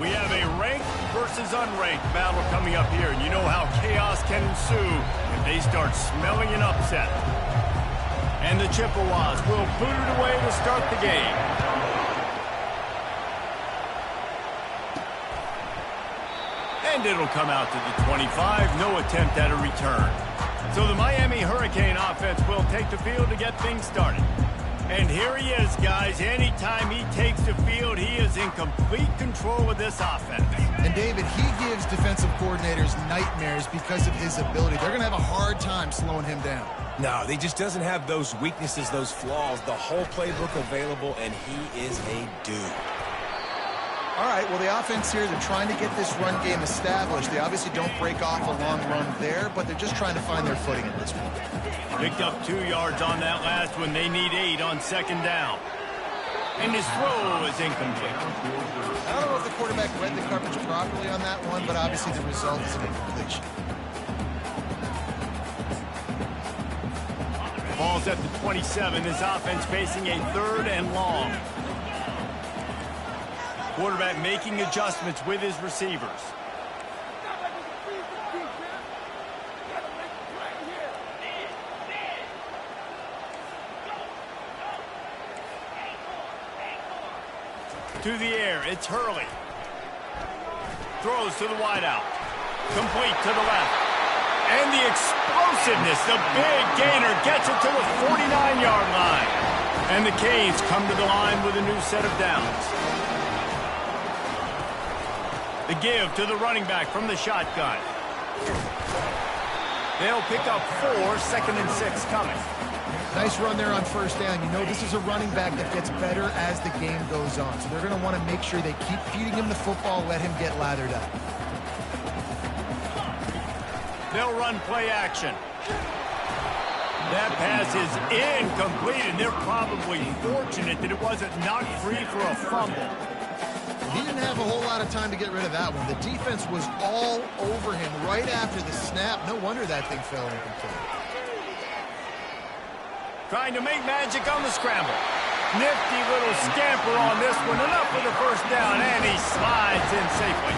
We have a ranked versus unranked battle coming up here, and you know how chaos can ensue if they start smelling an upset. And the Chippewas will boot it away to start the game. And it'll come out to the 25, no attempt at a return. So the Miami Hurricane offense will take the field to get things started. And here he is, guys. Anytime he takes the field, he is in complete control of this offense. And, David, he gives defensive coordinators nightmares because of his ability. They're going to have a hard time slowing him down. No, he just doesn't have those weaknesses, those flaws, the whole playbook available, and he is a dude. All right, well, the offense here, they're trying to get this run game established. They obviously don't break off a long run there, but they're just trying to find their footing at this point. Picked up 2 yards on that last one. They need 8 on second down. And his throw is incomplete. I don't know if the quarterback read the coverage properly on that one, but obviously the result is an incompletion. Ball's at the 27. This offense facing a 3rd and long. Quarterback making adjustments with his receivers. To the air, it's Hurley. Throws to the wideout. Complete to the left. And the explosiveness, the big gainer gets it to the 49-yard line. And the Canes come to the line with a new set of downs. The give to the running back from the shotgun. They'll pick up 4, 2nd and 6 coming. Nice run there on first down. You know, this is a running back that gets better as the game goes on. So they're going to want to make sure they keep feeding him the football, let him get lathered up. They'll run play action. That pass is incomplete, and they're probably fortunate that it wasn't knocked free for a fumble. He didn't have a whole lot of time to get rid of that one. The defense was all over him right after the snap. No wonder that thing fell incomplete. Trying to make magic on the scramble. Nifty little scamper on this one. Enough for the first down, and he slides in safely.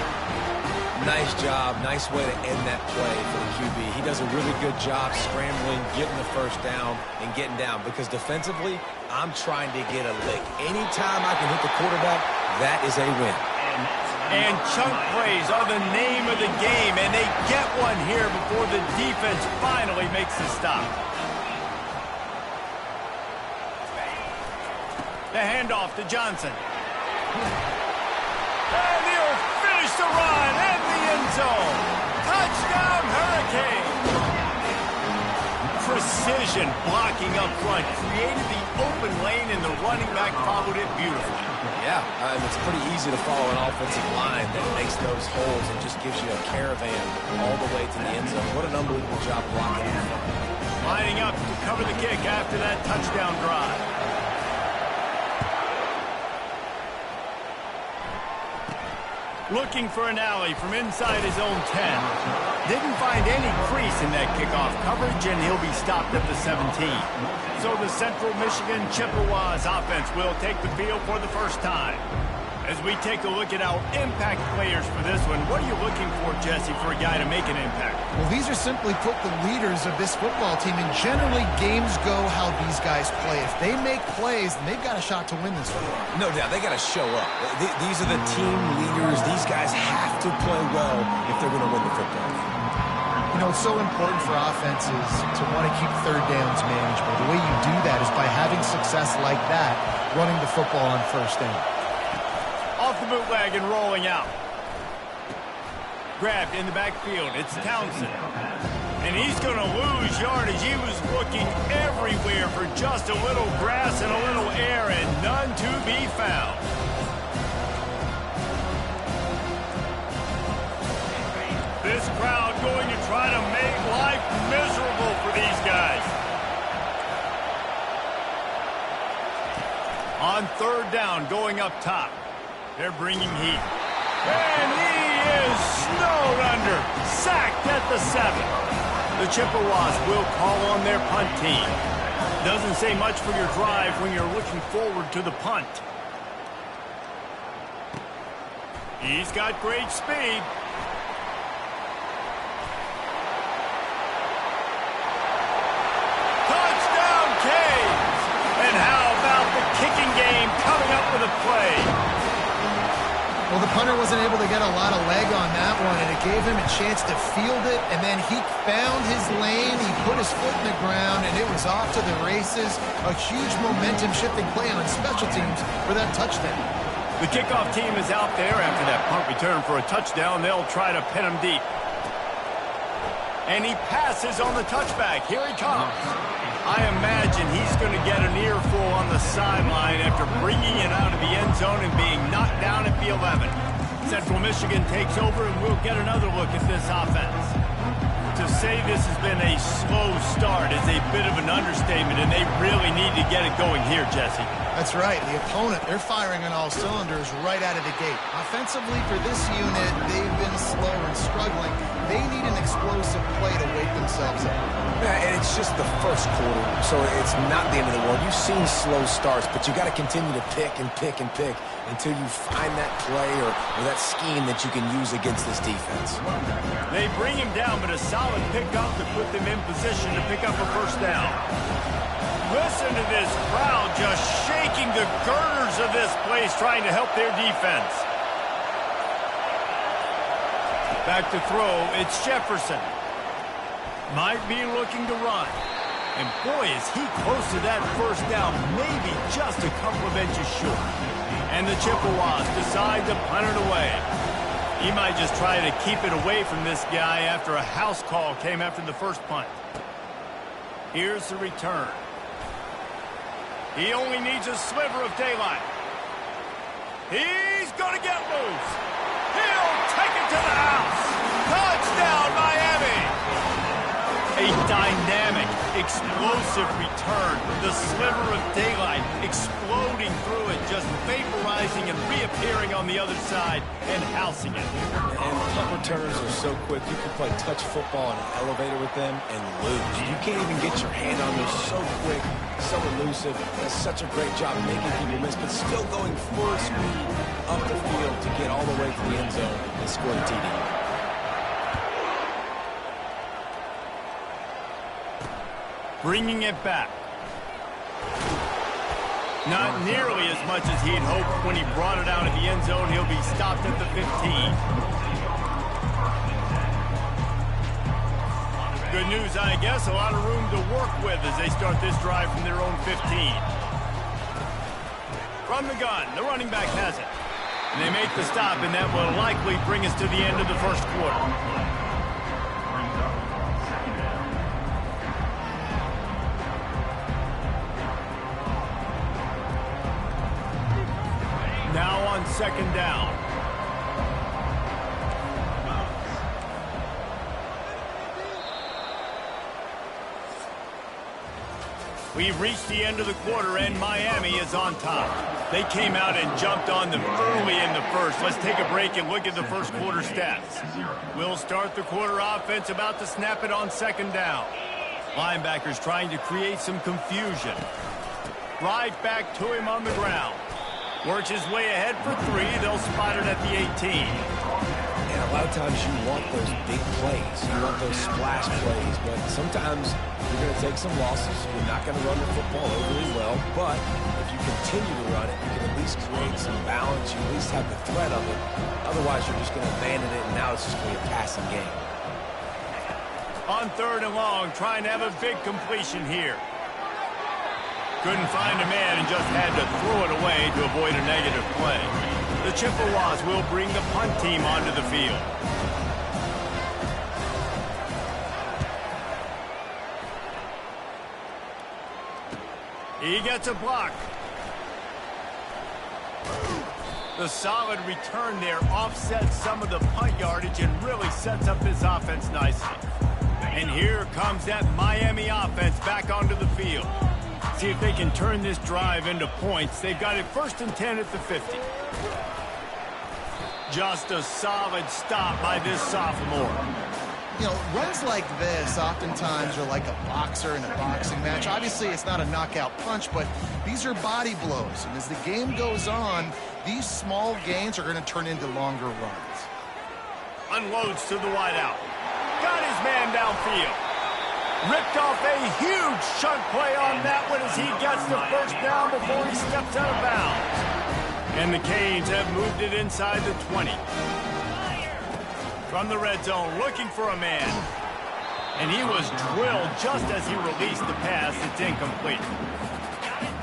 Nice job. Nice way to end that play for the QB. He does a really good job scrambling, getting the first down, and getting down. Because defensively, I'm trying to get a lick. Anytime I can hit the quarterback, that is a win. And chunk plays are the name of the game, and they get one here before the defense finally makes the stop. The handoff to Johnson. And he'll finish the run in the end zone. Touchdown, Hurricane. Precision blocking up front created the open lane, and the running back followed it beautifully. Yeah, it's pretty easy to follow an offensive line that makes those holes and just gives you a caravan all the way to the end zone. What an unbelievable job blocking in front. Lining up to cover the kick after that touchdown drive. Looking for an alley from inside his own 10. Didn't find any crease in that kickoff coverage, and he'll be stopped at the 17. So the Central Michigan Chippewas offense will take the field for the first time. As we take a look at our impact players for this one, what are you looking for, Jesse, for a guy to make an impact? Well, these are simply put the leaders of this football team, and generally games go how these guys play. If they make plays, then they've got a shot to win this one. No doubt, they got to show up. These are the team leaders. These guys have to play well if they're going to win the football game. You know, it's so important for offenses to want to keep third downs manageable. The way you do that is by having success like that, running the football on first down. Off the bootleg and rolling out. Grabbed in the backfield. It's Townsend. And he's going to lose yardage. He was looking everywhere for just a little grass and a little air, and none to be found. This crowd going to try to make life miserable for these guys. On third down, going up top. They're bringing heat. And he is snowed under. Sacked at the 7. The Chippewas will call on their punt team. Doesn't say much for your drive when you're looking forward to the punt. He's got great speed. Touchdown, Canes! And how about the kicking game coming up with a play? Well, the punter wasn't able to get a lot of leg on that one, and it gave him a chance to field it, and then he found his lane, he put his foot in the ground, and it was off to the races. A huge momentum-shifting play on special teams for that touchdown. The kickoff team is out there after that punt return for a touchdown. They'll try to pin him deep. And he passes on the touchback. Here he comes. I imagine he's going to get an earful on the sideline after bringing it out of the end zone and being knocked down at the 11. Central Michigan takes over, and we'll get another look at this offense. To say this has been a slow start is a bit of an understatement, and they really need to get it going here, Jesse. That's right. The opponent, they're firing on all cylinders right out of the gate. Offensively, for this unit, they've been slow and struggling. They need an explosive play to wake themselves up. Yeah, and it's just the first quarter, so it's not the end of the world. You've seen slow starts, but you got to continue to pick and pick and pick until you find that play or that scheme that you can use against this defense. They bring him down, but a solid pickup to put them in position to pick up a first down. Listen to this crowd just shaking the girders of this place, trying to help their defense. Back to throw, it's Jefferson. Might be looking to run. And boy, is he close to that first down, maybe just a couple of inches short. And the Chippewas decide to punt it away. He might just try to keep it away from this guy after a house call came after the first punt. Here's the return. He only needs a sliver of daylight. He's going to get loose. He'll take it to the house. Touchdown, Miami. A dynamic, explosive return. The sliver of daylight exploding through it, just vaporizing and reappearing on the other side and housing it. And punt returns are so quick. You can play touch football in an elevator with them and lose. You can't even get your hand on them. So quick, so elusive. Does such a great job making people miss, but still going full speed up the field to get all the way to the end zone and score the TD. Bringing it back. Not nearly as much as he'd hoped when he brought it out of the end zone. He'll be stopped at the 15. Good news, I guess. A lot of room to work with as they start this drive from their own 15. From the gun, the running back has it. And they make the stop, and that will likely bring us to the end of the first quarter. Now on second down. We've reached the end of the quarter, and Miami is on top. They came out and jumped on them early in the first. Let's take a break and look at the first quarter stats. We'll start the quarter offense, about to snap it on second down. Linebackers trying to create some confusion. Right back to him on the ground. Works his way ahead for 3. They'll spot it at the 18. And a lot of times you want those big plays. You want those splash plays. But sometimes you're going to take some losses. You're not going to run the football overly well. But if you continue to run it, you can at least create some balance. You at least have the threat of it. Otherwise, you're just going to abandon it, and now it's just going to be a passing game. On third and long, trying to have a big completion here. Couldn't find a man and just had to throw it away to avoid a negative play. The Chippewas will bring the punt team onto the field. He gets a block. The solid return there offsets some of the punt yardage and really sets up this offense nicely. And here comes that Miami offense back onto the field. See if they can turn this drive into points. They've got it 1st and 10 at the 50. Just a solid stop by this sophomore. You know, runs like this oftentimes are like a boxer in a boxing match. Obviously, it's not a knockout punch, but these are body blows. And as the game goes on, these small gains are going to turn into longer runs. Unloads to the wideout. Got his man downfield. Ripped off a huge chunk play on that one as he gets the first down before he steps out of bounds. And the Canes have moved it inside the 20. From the red zone, looking for a man. And he was drilled just as he released the pass. It's incomplete.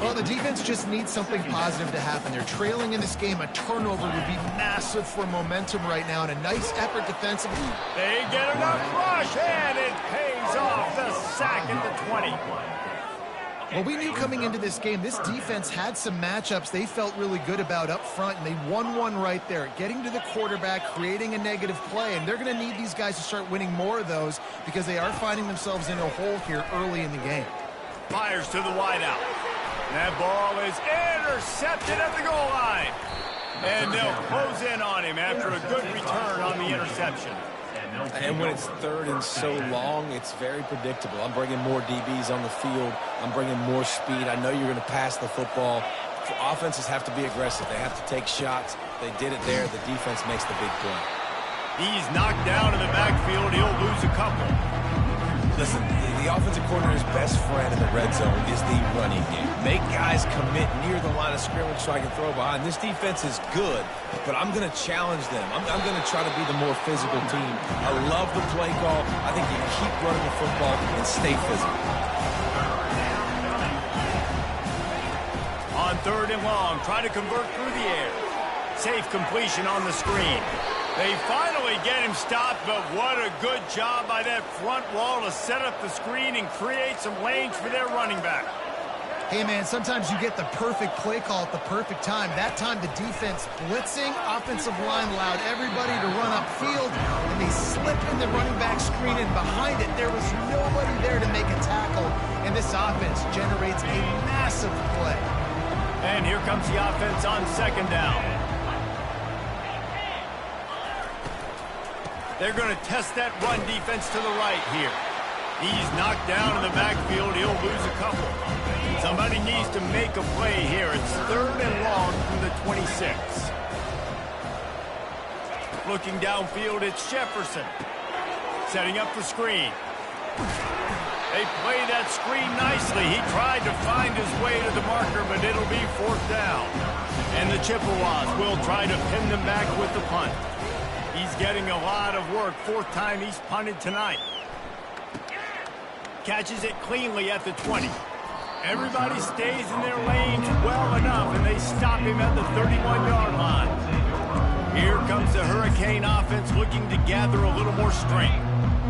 Well, the defense just needs something positive to happen. They're trailing in this game. A turnover would be massive for momentum right now, and a nice effort defensively. They get enough rush, and it pays off. The sack at the 20. Well, we knew coming into this game, this defense had some matchups they felt really good about up front, and they won one right there, getting to the quarterback, creating a negative play, and they're going to need these guys to start winning more of those because they are finding themselves in a hole here early in the game. Fires to the wideout. That ball is intercepted at the goal line. And they'll close in on him after a good return on the interception. And when it's third and so long, it's very predictable. I'm bringing more DBs on the field. I'm bringing more speed. I know you're going to pass the football. Offenses have to be aggressive. They have to take shots. They did it there. The defense makes the big play. He's knocked down in the backfield. He'll lose a couple. Listen, the offensive coordinator's best friend in the red zone is the running game. Make guys commit near the line of scrimmage so I can throw behind. This defense is good, but I'm going to challenge them. I'm going to try to be the more physical team. I love the play call. I think you keep running the football and stay physical. On third and long, try to convert through the air. Safe completion on the screen. They finally get him stopped, but what a good job by that front wall to set up the screen and create some lanes for their running back. Hey, man, sometimes you get the perfect play call at the perfect time. That time the defense blitzing, offensive line allowed everybody to run upfield, and they slip in the running back screen, and behind it there was nobody there to make a tackle, and this offense generates a massive play. And here comes the offense on second down. They're going to test that run defense to the right here. He's knocked down in the backfield. He'll lose a couple. Somebody needs to make a play here. It's third and long from the 26. Looking downfield, it's Jefferson. Setting up the screen. They play that screen nicely. He tried to find his way to the marker, but it'll be fourth down. And the Chippewas will try to pin them back with the punt. He's getting a lot of work. Fourth time he's punted tonight. Catches it cleanly at the 20. Everybody stays in their lanes well enough, and they stop him at the 31-yard line. Here comes the Hurricane offense looking to gather a little more strength.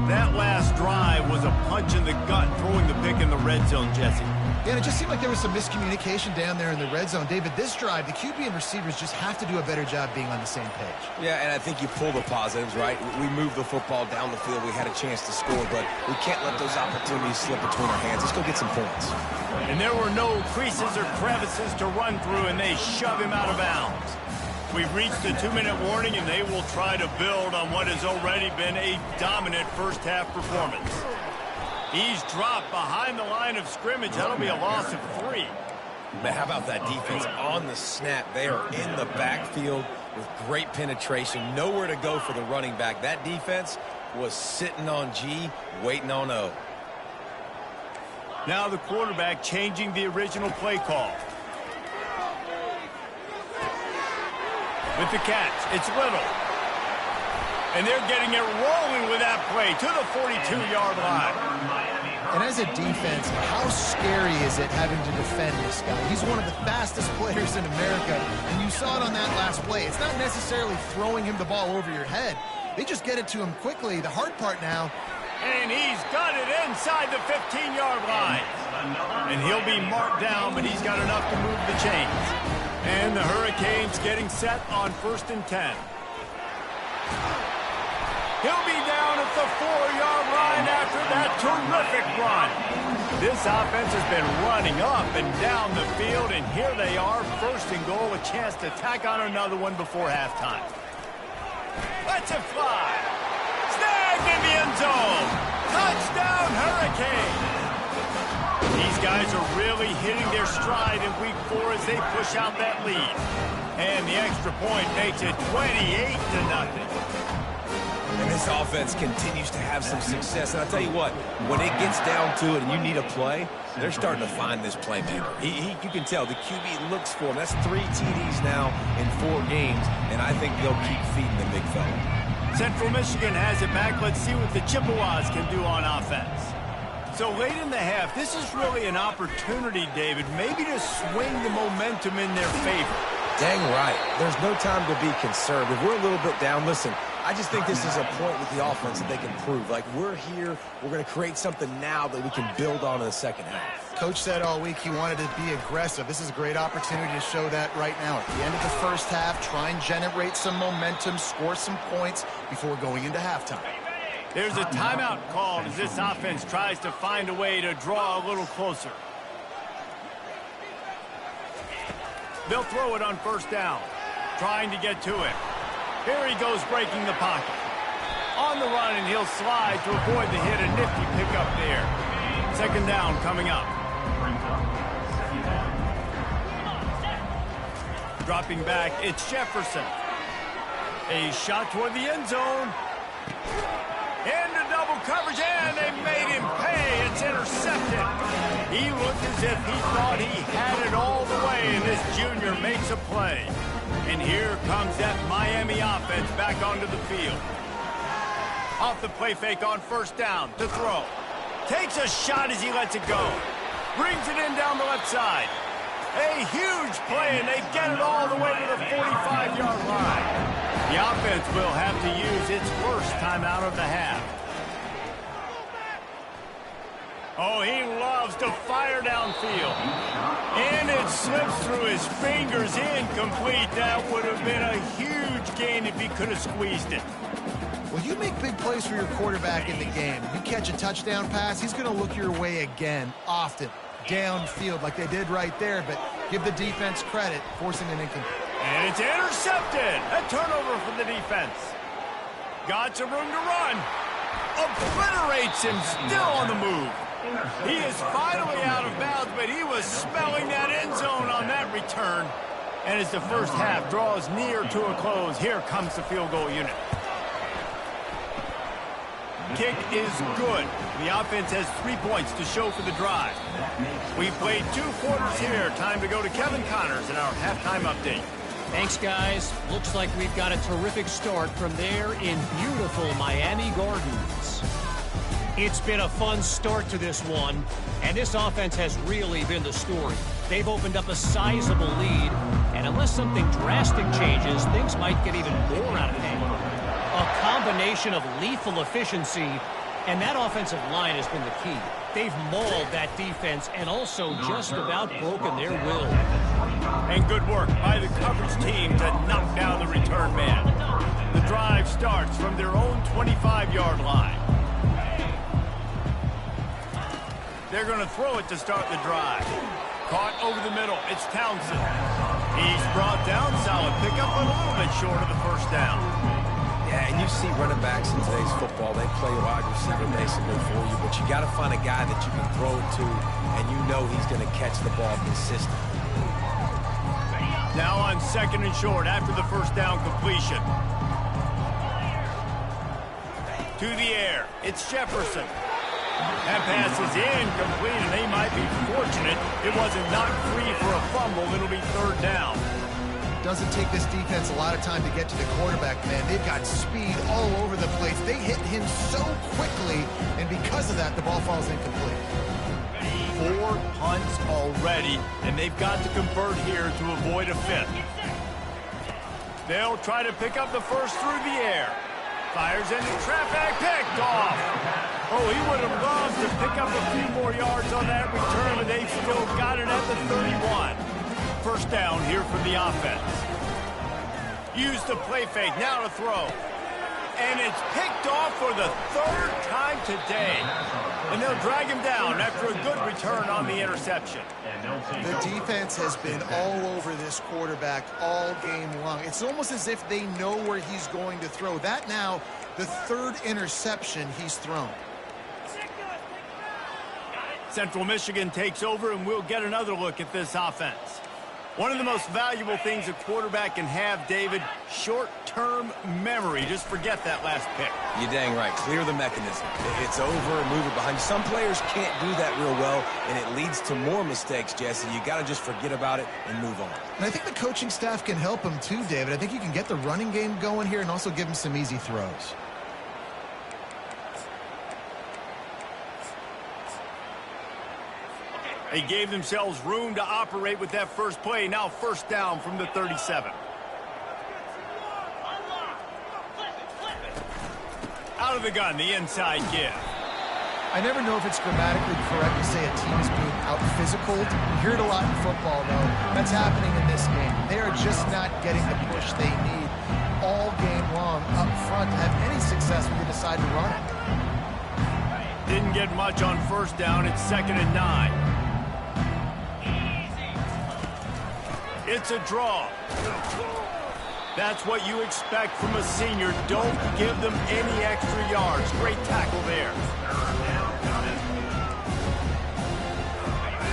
That last drive was a punch in the gut, throwing the pick in the red zone, Jesse. Yeah, and it just seemed like there was some miscommunication down there in the red zone. David, this drive, the QB and receivers just have to do a better job being on the same page. Yeah, and I think you pull the positives, right? We moved the football down the field. We had a chance to score, but we can't let those opportunities slip between our hands. Let's go get some points. And there were no creases or crevices to run through, and they shove him out of bounds. We've reached the 2-minute warning, and they will try to build on what has already been a dominant first-half performance. He's dropped behind the line of scrimmage. That'll be a loss of 3. But how about that defense on the snap? They are in the backfield with great penetration. Nowhere to go for the running back. That defense was sitting on G, waiting on O. Now the quarterback changing the original play call. With the catch, it's Little. And they're getting it rolling with that play to the 42-yard line. And as a defense, how scary is it having to defend this guy? He's one of the fastest players in America, and you saw it on that last play. It's not necessarily throwing him the ball over your head. They just get it to him quickly. The hard part now. And he's got it inside the 15-yard line. And he'll be marked down, but he's got enough to move the chains. And the Hurricanes getting set on 1st and 10. He'll be down at the 4-yard line after that terrific run. This offense has been running up and down the field, and here they are, 1st and goal, a chance to tack on another one before halftime. Let's it fly. Snag in the end zone. Touchdown, Hurricane. These guys are really hitting their stride in week 4 as they push out that lead. And the extra point makes it 28-0. And this offense continues to have some success. And I'll tell you what, when it gets down to it and you need a play, they're starting to find this playmaker. You can tell the QB looks for him. That's 3 TDs now in 4 games, and I think they'll keep feeding the big fella. Central Michigan has it back. Let's see what the Chippewas can do on offense. So late in the half, this is really an opportunity, David, maybe to swing the momentum in their favor. Dang right. There's no time to be concerned. If we're a little bit down, listen, I just think this is a point with the offense that they can prove. Like, we're here, we're going to create something now that we can build on in the second half. Coach said all week he wanted to be aggressive. This is a great opportunity to show that right now. At the end of the first half, try and generate some momentum, score some points before going into halftime. There's a timeout called as this offense tries to find a way to draw a little closer. They'll throw it on first down, trying to get to it. Here he goes breaking the pocket. On the run, and he'll slide to avoid the hit. A nifty pickup there. Second down coming up. Dropping back, it's Jefferson. A shot toward the end zone. Into double coverage, and they made him pay. It's intercepted. He looked as if he thought he had it all the way, and this junior makes a play. And here comes that Miami offense back onto the field. Off the play fake on first down to throw. Takes a shot as he lets it go. Brings it in down the left side. A huge play, and they get it all the way to the 45-yard line. The offense will have to use its first timeout of the half. Oh, he loves to fire downfield. And it slips through his fingers, incomplete. That would have been a huge gain if he could have squeezed it. Well, you make big plays for your quarterback in the game. You catch a touchdown pass, he's going to look your way again, often, downfield like they did right there. But give the defense credit, forcing an incomplete. And it's intercepted. A turnover for the defense. Got some room to run. Obliterates him, still on the move. He is finally out of bounds, but he was smelling that end zone on that return. And as the first half draws near to a close, here comes the field goal unit. Kick is good. The offense has 3 points to show for the drive. We played 2 quarters here. Time to go to Kevin Connors in our halftime update. Thanks, guys. Looks like we've got a terrific start from there in beautiful Miami Gardens. It's been a fun start to this one, and this offense has really been the story. They've opened up a sizable lead, and unless something drastic changes, things might get even more out of hand. A combination of lethal efficiency, and that offensive line has been the key. They've mauled that defense and also just about broken their will. And good work by the coverage team to knock down the return man. The drive starts from their own 25-yard line. They're going to throw it to start the drive. Caught over the middle. It's Townsend. He's brought down. Solid pickup, but a little bit short of the first down. Yeah, and you see running backs in today's football, they play wide receiver basically for you, but you got to find a guy that you can throw it to, and you know he's going to catch the ball consistently. Now on second and short after the first down completion. To the air, it's Jefferson. That pass is incomplete, and they might be fortunate it wasn't knocked free for a fumble. It'll be third down. Doesn't take this defense a lot of time to get to the quarterback, man. They've got speed all over the place. They hit him so quickly, and because of that, the ball falls incomplete. 4 punts already, and they've got to convert here to avoid a fifth. They'll try to pick up the first through the air. Fires into traffic, picked off. Oh, he would have loved to pick up a few more yards on that return, but they've still got it at the 31. First down here for the offense. Use the play fake, now to throw. And it's picked off for the third time today. And they'll drag him down after a good return on the interception. The defense has been all over this quarterback all game long. It's almost as if they know where he's going to throw. That now, the third interception he's thrown. Central Michigan takes over, and we'll get another look at this offense. One of the most valuable things a quarterback can have, David, short-term memory. Just forget that last pick. You're dang right. Clear the mechanism. It's over, move it behind. Some players can't do that real well, and it leads to more mistakes, Jesse. You got to just forget about it and move on. And I think the coaching staff can help him too, David. I think you can get the running game going here and also give him some easy throws. They gave themselves room to operate with that first play. Now first down from the 37. Out of the gun, the inside give. I never know if it's grammatically correct to say a team is being out-physicaled. You hear it a lot in football, though. That's happening in this game. They are just not getting the push they need all game long up front to have any success when they decide to run it. Didn't get much on first down. It's 2nd and 9. It's a draw. That's what you expect from a senior. Don't give them any extra yards. Great tackle there.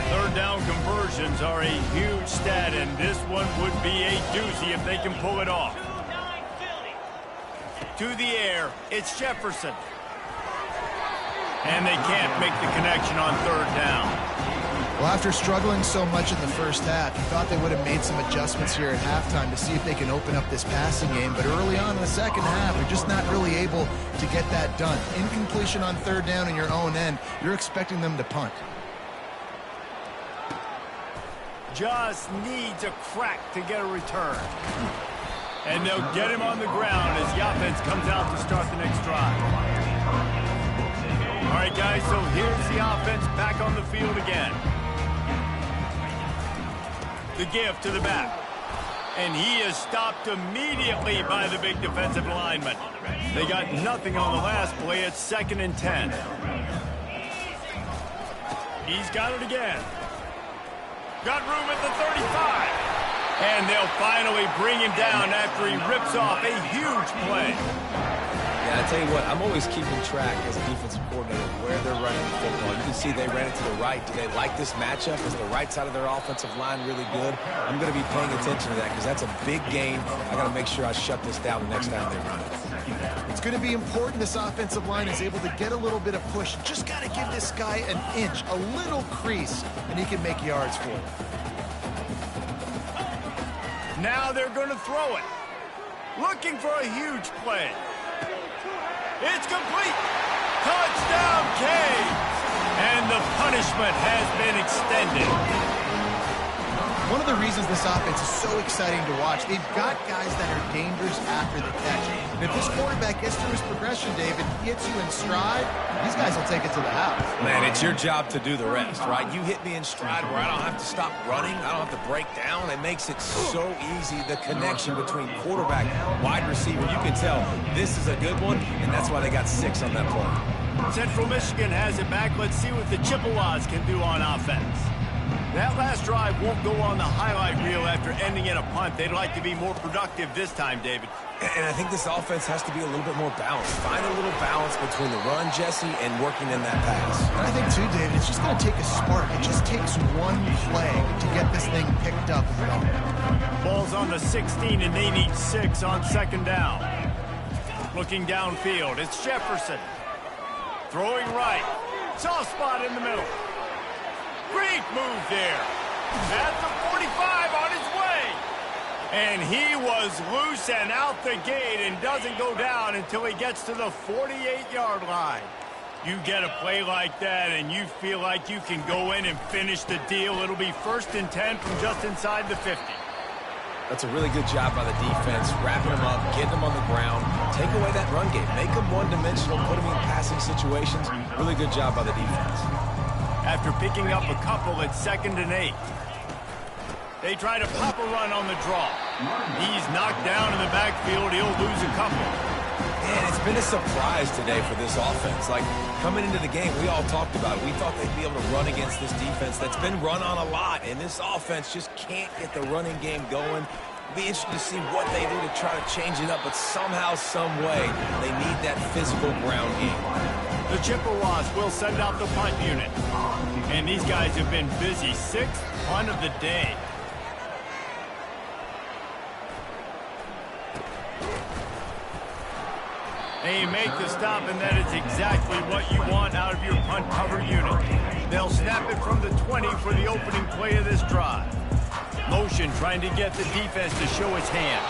Third down conversions are a huge stat, and this one would be a doozy if they can pull it off. To the air, it's Jefferson. And they can't make the connection on third down. Well, after struggling so much in the first half, you thought they would have made some adjustments here at halftime to see if they can open up this passing game. But early on in the second half, they're just not really able to get that done. Incompletion on third down in your own end, you're expecting them to punt. Just needs a crack to get a return. And they'll get him on the ground as the offense comes out to start the next drive. All right, guys, so here's the offense back on the field again. The give to the back. And he is stopped immediately by the big defensive lineman. They got nothing on the last play. It's 2nd and 10. He's got it again. Got room at the 35. And they'll finally bring him down after he rips off a huge play. Yeah, I tell you what, I'm always keeping track as a defensive coordinator where they're running the football. You can see they ran it to the right. Do they like this matchup? Is the right side of their offensive line really good? I'm going to be paying attention to that because that's a big gain. I got to make sure I shut this down the next time they run it. It's going to be important this offensive line is able to get a little bit of push. Just got to give this guy an inch, a little crease, and he can make yards for it. Now they're going to throw it. Looking for a huge play. It's complete. Touchdown, Canes. And the punishment has been extended. One of the reasons this offense is so exciting to watch, they've got guys that are dangerous after the catch. And if this quarterback gets through his progression, David, hits you in stride, these guys will take it to the house. Man, it's your job to do the rest, right? You hit me in stride where I don't have to stop running. I don't have to break down. It makes it so easy. The connection between quarterback, wide receiver, you can tell this is a good one, and that's why they got 6 on that play. Central Michigan has it back. Let's see what the Chippewas can do on offense. That last drive won't go on the highlight reel after ending in a punt. They'd like to be more productive this time, David. And I think this offense has to be a little bit more balanced. Find a little balance between the run, Jesse, and working in that pass. And I think, too, David, it's just going to take a spark. It just takes one play to get this thing picked up and going. Ball's on the 16, and they need 6 on 2nd down. Looking downfield, it's Jefferson. Throwing right. Soft spot in the middle. Great move there. At the 45 on his way. And he was loose and out the gate and doesn't go down until he gets to the 48-yard line. You get a play like that and you feel like you can go in and finish the deal. It'll be 1st and 10 from just inside the 50. That's a really good job by the defense, wrapping them up, getting them on the ground, take away that run game, make them one-dimensional, put them in passing situations. Really good job by the defense. After picking up a couple at 2nd and 8. They try to pop a run on the draw. He's knocked down in the backfield. He'll lose a couple. And it's been a surprise today for this offense. Like, coming into the game, we all talked about it. We thought they'd be able to run against this defense that's been run on a lot, and this offense just can't get the running game going. It'll be interesting to see what they do to try to change it up, but somehow, some way, they need that physical ground game. The Chippewas will send out the punt unit. And these guys have been busy. 6th punt of the day. They make the stop, and that is exactly what you want out of your punt cover unit. They'll snap it from the 20 for the opening play of this drive. Motion trying to get the defense to show his hand.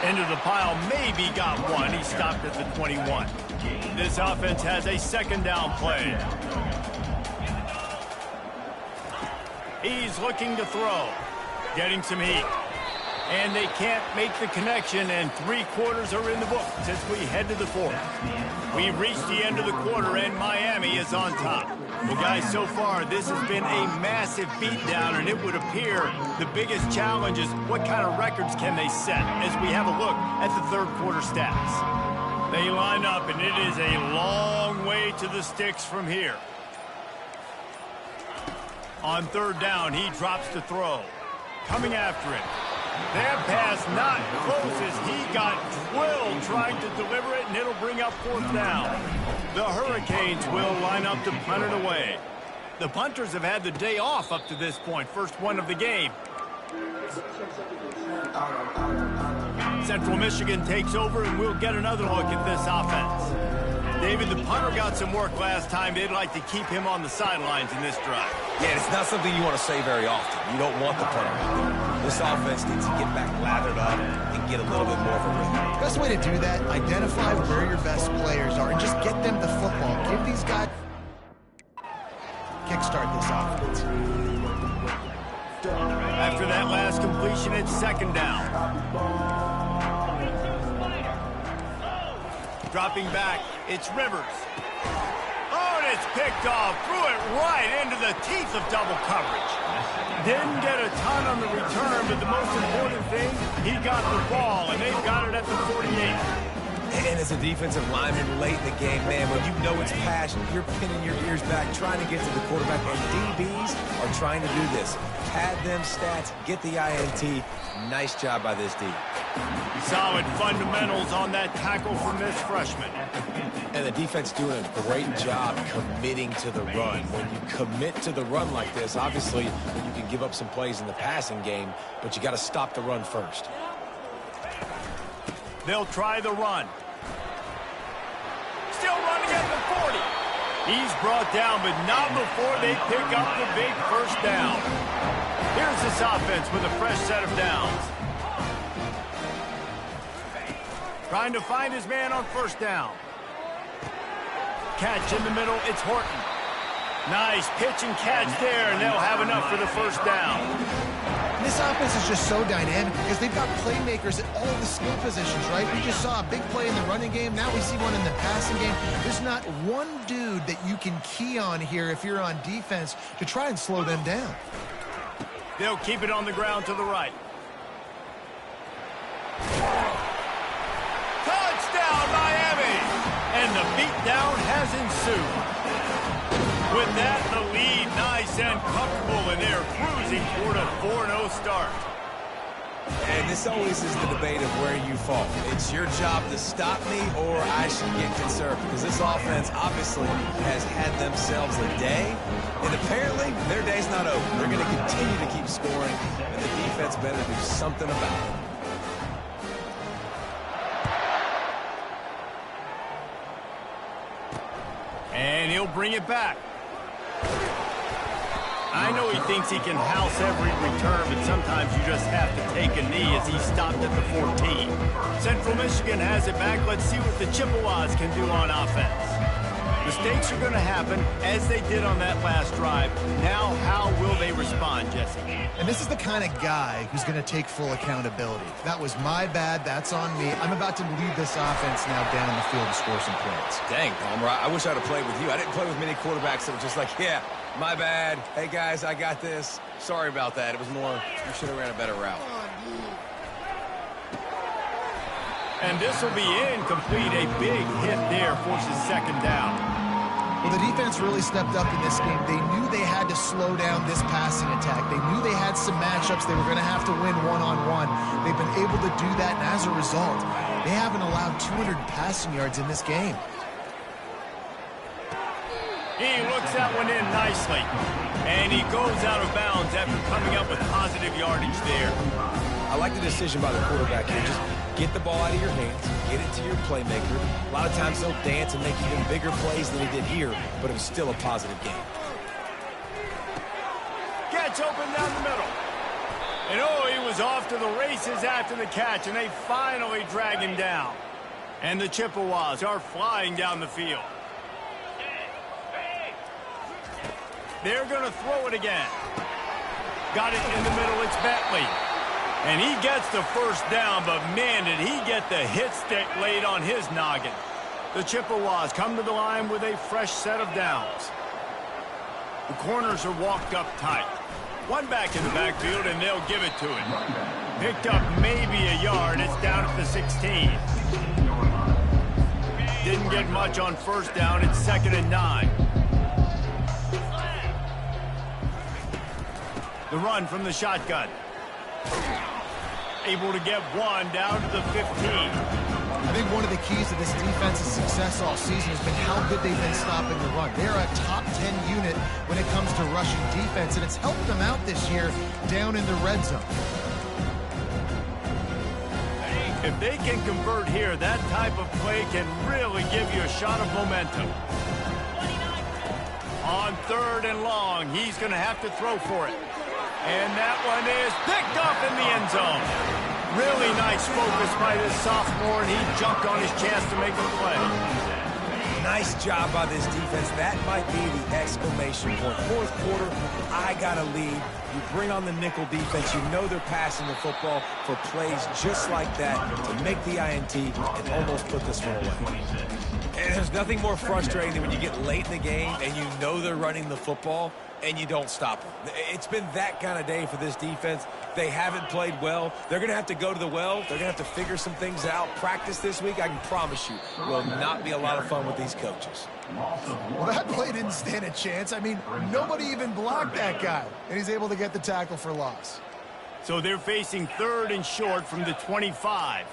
Into the pile, maybe got one. He stopped at the 21. This offense has a 2nd down play. He's looking to throw. Getting some heat. And they can't make the connection, and 3 quarters are in the book as we head to the 4th. We've reached the end of the quarter, and Miami is on top. Well, guys, so far, this has been a massive beatdown, and it would appear the biggest challenge is what kind of records can they set as we have a look at the 3rd quarter stats. They line up, and it is a long way to the sticks from here. On 3rd down, he drops to throw. Coming after it. That pass not close as he got drilled trying to deliver it, and it'll bring up 4th down. The Hurricanes will line up to punt it away. The punters have had the day off up to this point. First one of the game. Central Michigan takes over, and we'll get another look at this offense. David, the punter got some work last time. They'd like to keep him on the sidelines in this drive. Yeah, it's not something you want to say very often. You don't want the punter out there. This offense needs to get back lathered up and get a little bit more of a rhythm. Best way to do that, identify where your best players are and just get them the football. Give these guys... Kickstart this offense. After that last completion, it's 2nd down. Dropping back, it's Rivers. Oh, and it's picked off. Threw it right into the teeth of double coverage. Didn't get a ton on the return, but the most important thing, he got the ball, and they've got it at the 48. And as a defensive lineman late in the game, man, when you know it's passion, you're pinning your ears back, trying to get to the quarterback, and DBs are trying to do this. Pad them stats, get the INT. Nice job by this D. Solid fundamentals on that tackle from this freshman. And the defense doing a great job committing to the run. When you commit to the run like this, obviously you can give up some plays in the passing game, but you got to stop the run first. They'll try the run. Still running at the 40. He's brought down, but not before they pick up the big 1st down. Here's this offense with a fresh set of downs. Trying to find his man on 1st down. Catch in the middle, it's Horton. Nice pitch and catch there, and they'll have enough for the 1st down. This offense is just so dynamic because they've got playmakers at all the skill positions, right? We just saw a big play in the running game. Now we see one in the passing game. There's not one dude that you can key on here if you're on defense to try and slow them down. They'll keep it on the ground to the right. Touchdown, Miami! And the beatdown has ensued. With that, the lead nice and comfortable, and they're cruising toward a 4-0 start. And this always is the debate of where you fall. It's your job to stop me, or I should get conservative. Because this offense obviously has had themselves a day, and apparently their day's not over. They're going to continue to keep scoring, and the defense better do something about it. And he'll bring it back. I know he thinks he can house every return, but sometimes you just have to take a knee as he stopped at the 14. Central Michigan has it back. Let's see what the Chippewas can do on offense. Mistakes are going to happen, as they did on that last drive. Now, how will they respond, Jesse? And this is the kind of guy who's going to take full accountability. That was my bad. That's on me. I'm about to lead this offense now down the field to score some points. Dang, Palmer, I wish I'd have played with you. I didn't play with many quarterbacks that were just like, yeah, my bad. Hey, guys, I got this. Sorry about that. It was more, you should have ran a better route. And this will be incomplete. A big hit there forces second down. Well, the defense really stepped up in this game. They knew they had to slow down this passing attack. They knew they had some matchups they were going to have to win one-on-one. They've been able to do that, and as a result, they haven't allowed 200 passing yards in this game. He looks that one in nicely. And he goes out of bounds after coming up with positive yardage there. I like the decision by the quarterback here. Just get the ball out of your hands, get it to your playmaker. A lot of times they'll dance and make even bigger plays than he did here, but it was still a positive game. Gets open down the middle. And oh, he was off to the races after the catch, and they finally drag him down. And the Chippewas are flying down the field. They're going to throw it again. Got it in the middle. It's Bentley. And he gets the first down, but man, did he get the hit stick laid on his noggin. The Chippewas come to the line with a fresh set of downs. The corners are walked up tight. One back in the backfield, and they'll give it to him. Picked up maybe a yard. It's down at the 16. Didn't get much on first down. It's 2nd and 9. The run from the shotgun. Able to get one down to the 15. I think one of the keys to this defense's success all season has been how good they've been stopping the run. They're a top 10 unit when it comes to rushing defense, and it's helped them out this year down in the red zone. If they can convert here, that type of play can really give you a shot of momentum. On 3rd and long, he's going to have to throw for it. And that one is picked up in the end zone. Really nice focus by this sophomore, and he jumped on his chance to make a play. Nice job by this defense. That might be the exclamation point. 4th quarter, I got a lead. You bring on the nickel defense. You know they're passing the football for plays just like that to make the INT and almost put this one away. And there's nothing more frustrating than when you get late in the game and you know they're running the football and you don't stop them. It's been that kind of day for this defense. They haven't played well. They're going to have to go to the well. They're going to have to figure some things out. Practice this week, I can promise you, will not be a lot of fun with these coaches. Well, that play didn't stand a chance. I mean, nobody even blocked that guy, and he's able to get the tackle for loss. So they're facing 3rd and short from the 25.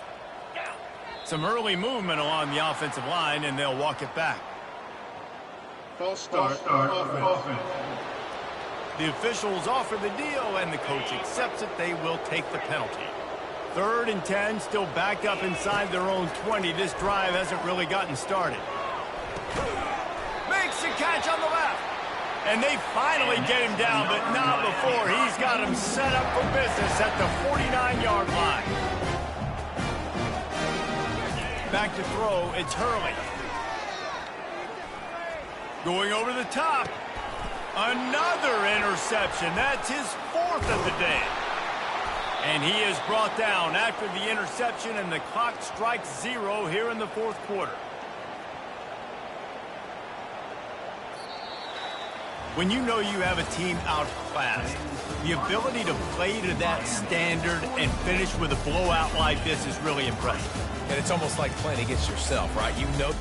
Some early movement along the offensive line, and they'll walk it back. False start offense. The officials offer the deal, and the coach accepts it. They will take the penalty. 3rd and 10, still backed up inside their own 20. This drive hasn't really gotten started. Makes the catch on the left. And they finally get him down, but not before. He's got him set up for business at the 49-yard line. Back to throw, it's Hurley. Going over the top. Another interception. That's his 4th of the day. And he is brought down after the interception, and the clock strikes 0 here in the 4th quarter. When you know you have a team outclassed, the ability to play to that standard and finish with a blowout like this is really impressive. And it's almost like playing against yourself, right? You know